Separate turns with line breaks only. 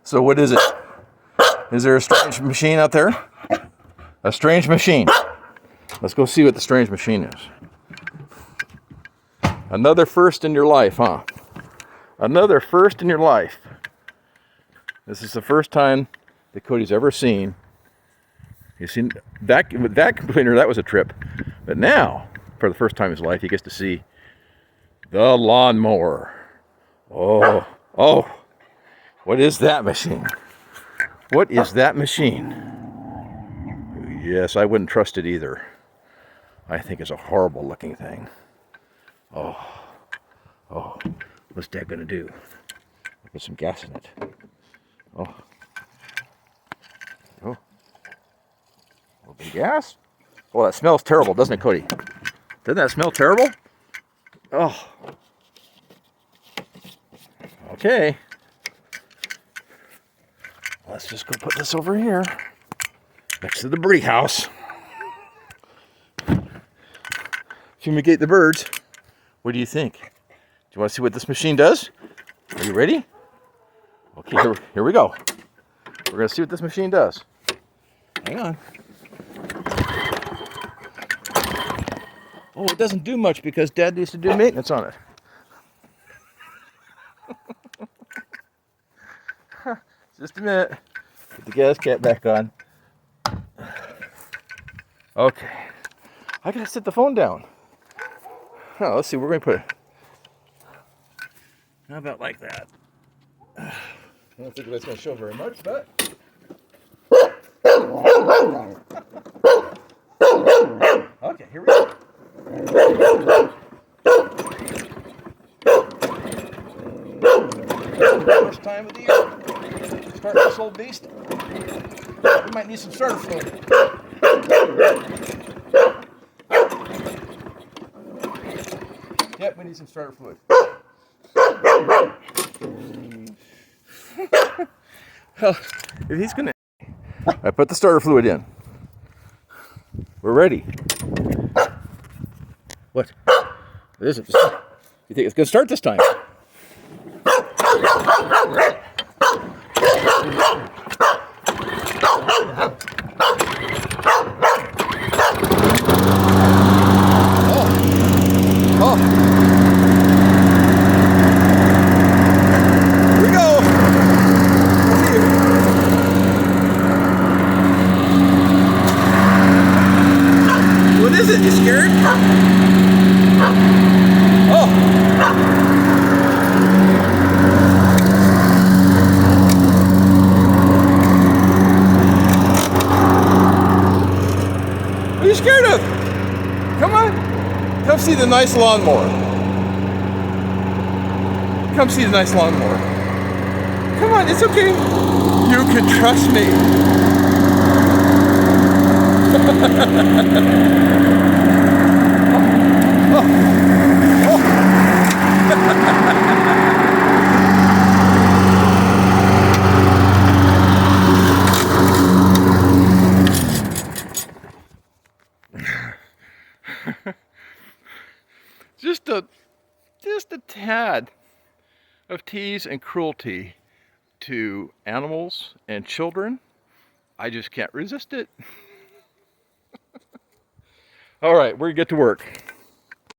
So what is it? Is there a strange machine out there? A strange machine. Let's go see what the strange machine is. Another first in your life, huh? Another first in your life. This is the first time that Cody's ever seen. He's seen that with vacuum cleaner, that was a trip. But now, for the first time in his life, he gets to see the lawnmower. Oh, what is that machine? What is that machine? Yes, I wouldn't trust it either. I think it's a horrible looking thing. Oh, what's Dad gonna do? Put some gas in it. Oh, open gas? Oh, that smells terrible, doesn't it, Cody? Doesn't that smell terrible? Oh. Okay. Let's just go put this over here, next to the birdie house. Fumigate the birds. What do you think? Do you want to see what this machine does? Are you ready? Okay, here we go. We're going to see what this machine does. Hang on. Oh, it doesn't do much because Dad needs to do maintenance on it. Just a minute. Put the gas cap back on. Okay. I gotta set the phone down. Oh, let's see, we're gonna put it. How about like that? I don't think that's gonna show very much, but. Okay, here we go. First time of the year. Start this old beast. We might need some starter fluid. Yep, we need some starter fluid. Well, if he's gonna, I put the starter fluid in. We're ready. What? It isn't. You think it's gonna start this time? Oh. Here we go. What is it? You scared? Oh. What are you scared of? Come on. Come see the nice lawnmower. Come see the nice lawnmower. Come on, it's okay. You can trust me. Just a tad of tease and cruelty to animals and children. I just can't resist it. All right, we're gonna get to work.